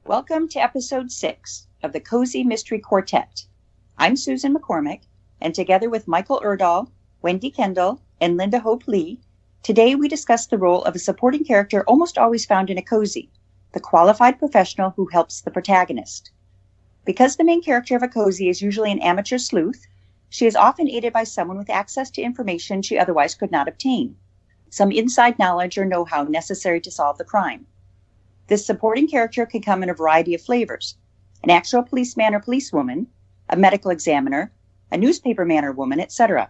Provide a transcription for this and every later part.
Welcome to episode 6 of the Cozy Mystery Quartet. I'm Susan McCormick, and together with Michael Erdahl, Wendy Kendall, and Linda Hope Lee, today we discuss the role of a supporting character almost always found in a cozy, the qualified professional who helps the protagonist. Because the main character of a cozy is usually an amateur sleuth, she is often aided by someone with access to information she otherwise could not obtain, some inside knowledge or know-how necessary to solve the crime. This supporting character can come in a variety of flavors: an actual policeman or policewoman, a medical examiner, a newspaper man or woman, etc.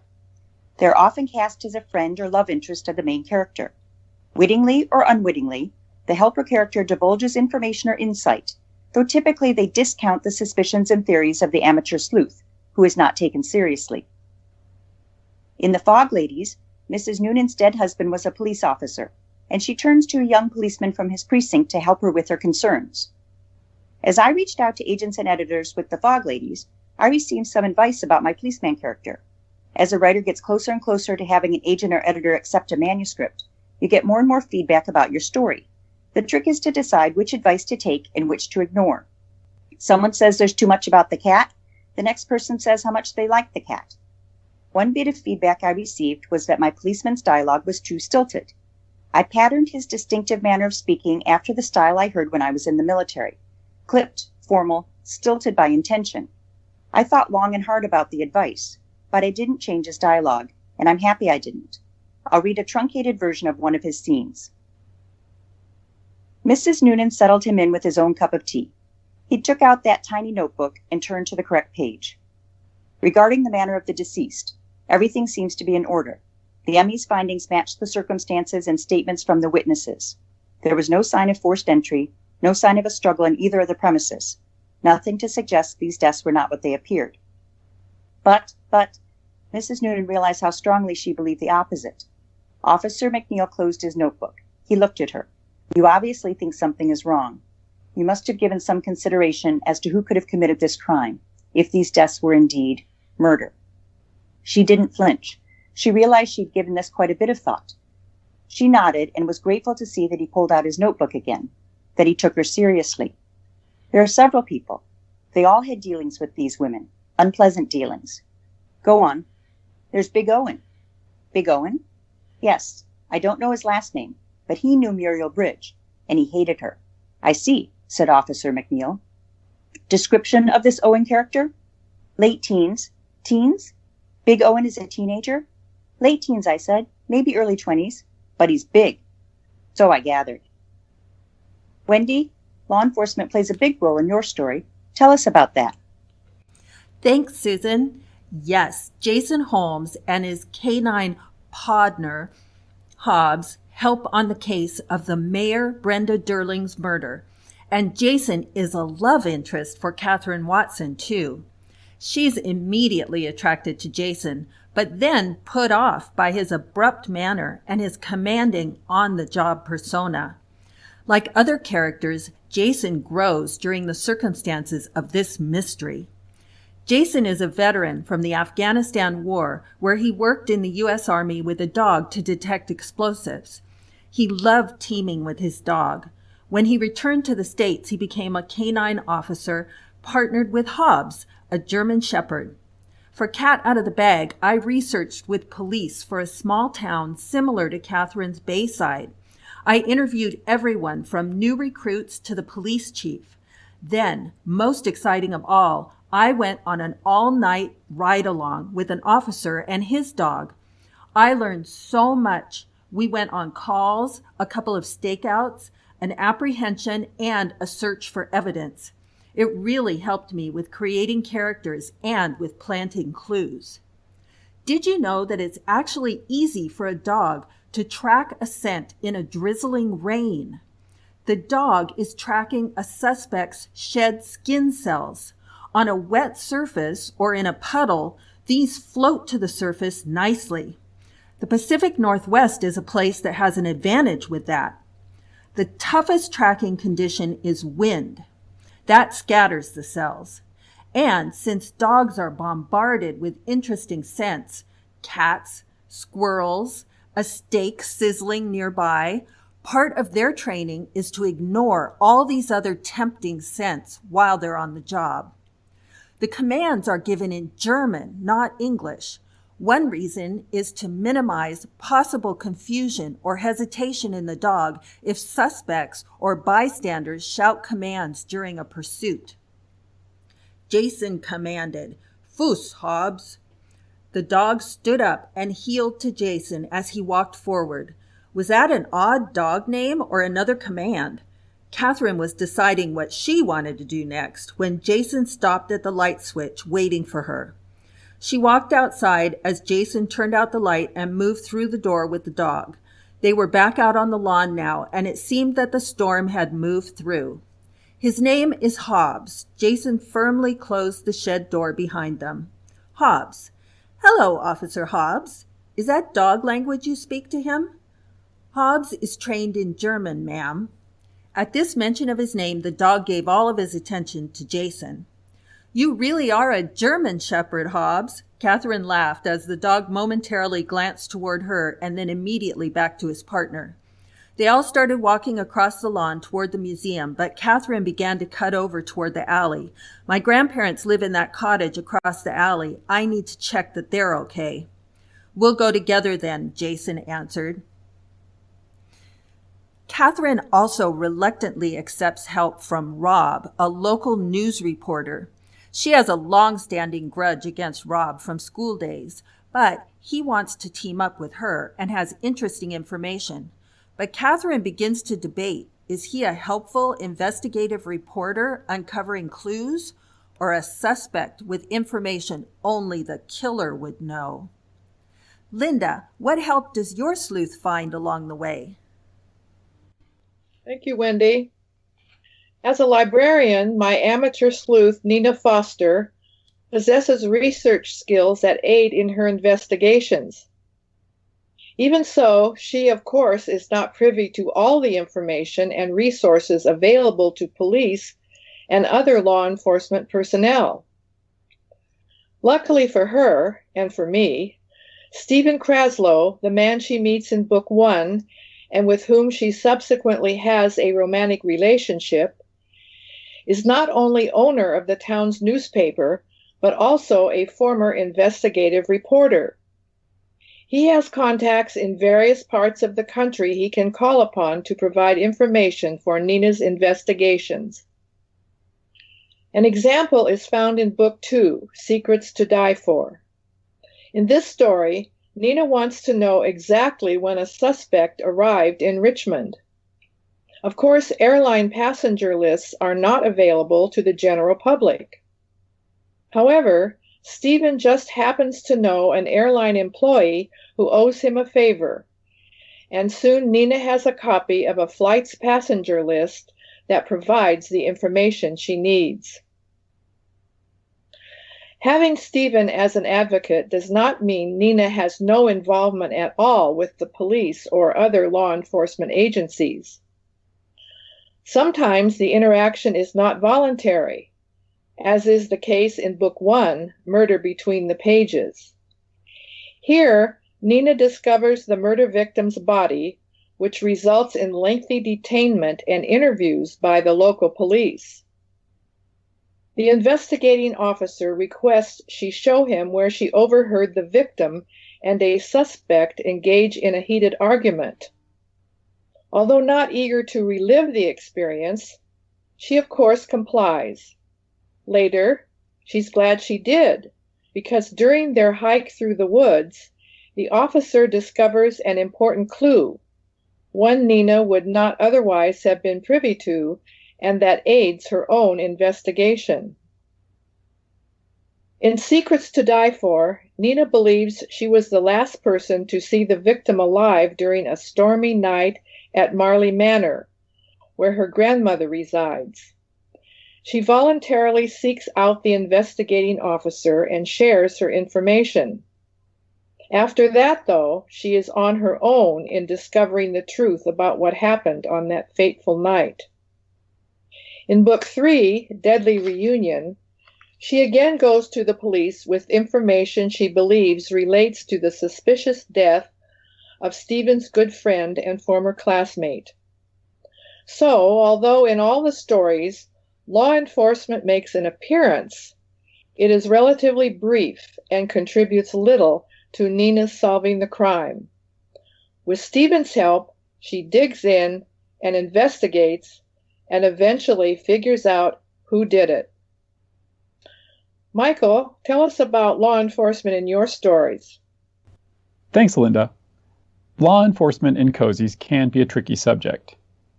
They are often cast as a friend or love interest of the main character. Wittingly or unwittingly, the helper character divulges information or insight, though typically they discount the suspicions and theories of the amateur sleuth, who is not taken seriously. In The Fog Ladies, Mrs. Noonan's dead husband was a police officer, and she turns to a young policeman from his precinct to help her with her concerns. As I reached out to agents and editors with The Fog Ladies, I received some advice about my policeman character. As a writer gets closer and closer to having an agent or editor accept a manuscript, you get more and more feedback about your story. The trick is to decide which advice to take and which to ignore. Someone says there's too much about the cat, the next person says how much they like the cat. One bit of feedback I received was that my policeman's dialogue was too stilted. I patterned his distinctive manner of speaking after the style I heard when I was in the military: clipped, formal, stilted by intention. I thought long and hard about the advice, but I didn't change his dialogue, and I'm happy I didn't. I'll read a truncated version of one of his scenes. Mrs. Noonan settled him in with his own cup of tea. He took out that tiny notebook and turned to the correct page. Regarding the manner of the deceased, everything seems to be in order. The ME's findings matched the circumstances and statements from the witnesses. There was no sign of forced entry, no sign of a struggle in either of the premises, nothing to suggest these deaths were not what they appeared. But, Mrs. Noonan realized how strongly she believed the opposite. Officer McNeil closed his notebook. He looked at her. You obviously think something is wrong. You must have given some consideration as to who could have committed this crime, if these deaths were indeed murder. She didn't flinch. She realized she'd given this quite a bit of thought. She nodded and was grateful to see that he pulled out his notebook again, that he took her seriously. There are several people. They all had dealings with these women, unpleasant dealings. Go on. There's Big Owen. Big Owen? Yes, I don't know his last name, but he knew Muriel Bridge, and he hated her. I see, said Officer McNeil. Description of this Owen character? Late teens. Teens? Big Owen is a teenager? Late teens, I said, maybe early 20s, but he's big. So I gathered. Wendy, law enforcement plays a big role in your story. Tell us about that. Thanks, Susan. Yes, Jason Holmes and his canine podner, Hobbs, help on the case of the Mayor Brenda Durling's murder. And Jason is a love interest for Catherine Watson, too. She's immediately attracted to Jason, but then put off by his abrupt manner and his commanding on-the-job persona. Like other characters, Jason grows during the circumstances of this mystery. Jason is a veteran from the Afghanistan War, where he worked in the U.S. Army with a dog to detect explosives. He loved teaming with his dog. When he returned to the States, he became a canine officer, partnered with Hobbs, a German shepherd. For Cat Out of the Bag, I researched with police for a small town similar to Catherine's Bayside. I interviewed everyone from new recruits to the police chief. Then, most exciting of all, I went on an all-night ride-along with an officer and his dog. I learned so much. We went on calls, a couple of stakeouts, an apprehension, and a search for evidence. It really helped me with creating characters and with planting clues. Did you know that it's actually easy for a dog to track a scent in a drizzling rain? The dog is tracking a suspect's shed skin cells. On a wet surface or in a puddle, these float to the surface nicely. The Pacific Northwest is a place that has an advantage with that. The toughest tracking condition is wind. That scatters the cells. And since dogs are bombarded with interesting scents, cats, squirrels, a steak sizzling nearby, Part of their training is to ignore all these other tempting scents while they're on the job. The commands are given in German, not English. One reason is to minimize possible confusion or hesitation in the dog if suspects or bystanders shout commands during a pursuit. Jason commanded, "Fuss, Hobbs." The dog stood up and heeled to Jason as he walked forward. Was that an odd dog name or another command? Catherine was deciding what she wanted to do next when Jason stopped at the light switch, waiting for her. She walked outside as Jason turned out the light and moved through the door with the dog. They were back out on the lawn now, and it seemed that the storm had moved through. "His name is Hobbs." Jason firmly closed the shed door behind them. "Hobbs. Hello, Officer Hobbs. Is that dog language you speak to him?" "Hobbs is trained in German, ma'am." At this mention of his name, the dog gave all of his attention to Jason. "You really are a German shepherd, Hobbs." Catherine laughed as the dog momentarily glanced toward her and then immediately back to his partner. They all started walking across the lawn toward the museum, but Catherine began to cut over toward the alley. "My grandparents live in that cottage across the alley. I need to check that they're okay." "We'll go together then," Jason answered. Catherine also reluctantly accepts help from Rob, a local news reporter. She has a long-standing grudge against Rob from school days, but he wants to team up with her and has interesting information. But Catherine begins to debate, is he a helpful investigative reporter uncovering clues, or a suspect with information only the killer would know? Linda, what help does your sleuth find along the way? Thank you, Wendy. As a librarian, my amateur sleuth, Nina Foster, possesses research skills that aid in her investigations. Even so, she, of course, is not privy to all the information and resources available to police and other law enforcement personnel. Luckily for her, and for me, Stephen Kraslow, the man she meets in Book 1, and with whom she subsequently has a romantic relationship, is not only owner of the town's newspaper, but also a former investigative reporter. He has contacts in various parts of the country he can call upon to provide information for Nina's investigations. An example is found in Book 2, Secrets to Die For. In this story, Nina wants to know exactly when a suspect arrived in Richmond. Of course, airline passenger lists are not available to the general public. However, Stephen just happens to know an airline employee who owes him a favor, and soon Nina has a copy of a flight's passenger list that provides the information she needs. Having Stephen as an advocate does not mean Nina has no involvement at all with the police or other law enforcement agencies. Sometimes the interaction is not voluntary, as is the case in Book 1, Murder Between the Pages. Here, Nina discovers the murder victim's body, which results in lengthy detainment and interviews by the local police. The investigating officer requests she show him where she overheard the victim and a suspect engage in a heated argument. Although not eager to relive the experience, she of course complies. Later, she's glad she did, because during their hike through the woods, the officer discovers an important clue, one Nina would not otherwise have been privy to, and that aids her own investigation. In Secrets to Die For, Nina believes she was the last person to see the victim alive during a stormy night at Marley Manor, where her grandmother resides. She voluntarily seeks out the investigating officer and shares her information. After that, though, she is on her own in discovering the truth about what happened on that fateful night. In Book 3, Deadly Reunion, she again goes to the police with information she believes relates to the suspicious death of Stephen's good friend and former classmate. So, although in all the stories, law enforcement makes an appearance, it is relatively brief and contributes little to Nina's solving the crime. With Stephen's help, she digs in and investigates and eventually figures out who did it. Michael, tell us about law enforcement in your stories. Thanks, Linda. Law enforcement in cozies can be a tricky subject.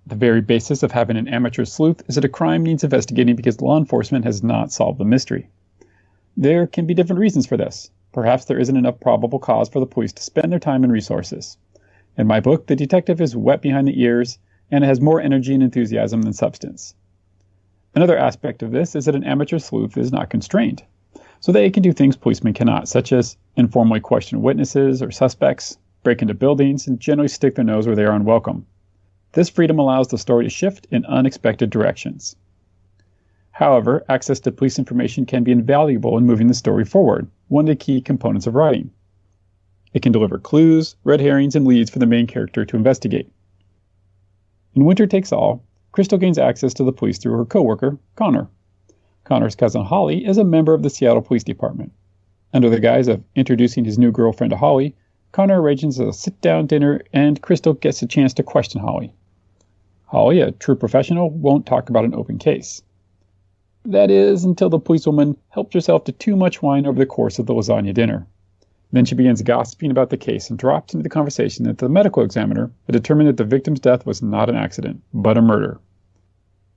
The very basis of having an amateur sleuth is that a crime needs investigating because law enforcement has not solved the mystery. There can be different reasons for this. Perhaps there isn't enough probable cause for the police to spend their time and resources. In my book, the detective is wet behind the ears and has more energy and enthusiasm than substance. Another aspect of this is that an amateur sleuth is not constrained, so they can do things policemen cannot, such as informally question witnesses or suspects, break into buildings, and generally stick their nose where they are unwelcome. This freedom allows the story to shift in unexpected directions. However, access to police information can be invaluable in moving the story forward, one of the key components of writing. It can deliver clues, red herrings, and leads for the main character to investigate. In Winter Takes All, Crystal gains access to the police through her coworker, Connor. Connor's cousin Holly is a member of the Seattle Police Department. Under the guise of introducing his new girlfriend to Holly, Connor arranges a sit-down dinner and Crystal gets a chance to question Holly. Holly, a true professional, won't talk about an open case. That is, until the policewoman helps herself to too much wine over the course of the lasagna dinner. Then she begins gossiping about the case and drops into the conversation that the medical examiner had determined that the victim's death was not an accident, but a murder.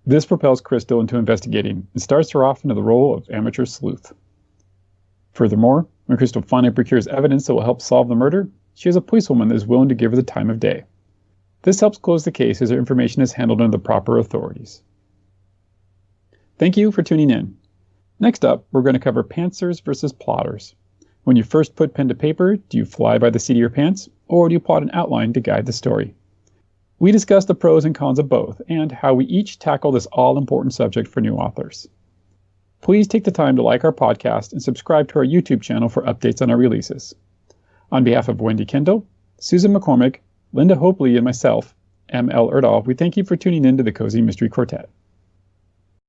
This propels Crystal into investigating and starts her off into the role of amateur sleuth. Furthermore, when Crystal finally procures evidence that will help solve the murder, she has a policewoman that is willing to give her the time of day. This helps close the case as her information is handled under the proper authorities. Thank you for tuning in. Next up, we're going to cover pantsers versus plotters. When you first put pen to paper, do you fly by the seat of your pants, or do you plot an outline to guide the story? We discuss the pros and cons of both, and how we each tackle this all-important subject for new authors. Please take the time to like our podcast and subscribe to our YouTube channel for updates on our releases. On behalf of Wendy Kendall, Susan McCormick, Linda Hope Lee, and myself, M.L. Erdahl, we thank you for tuning in to the Cozy Mystery Quartet.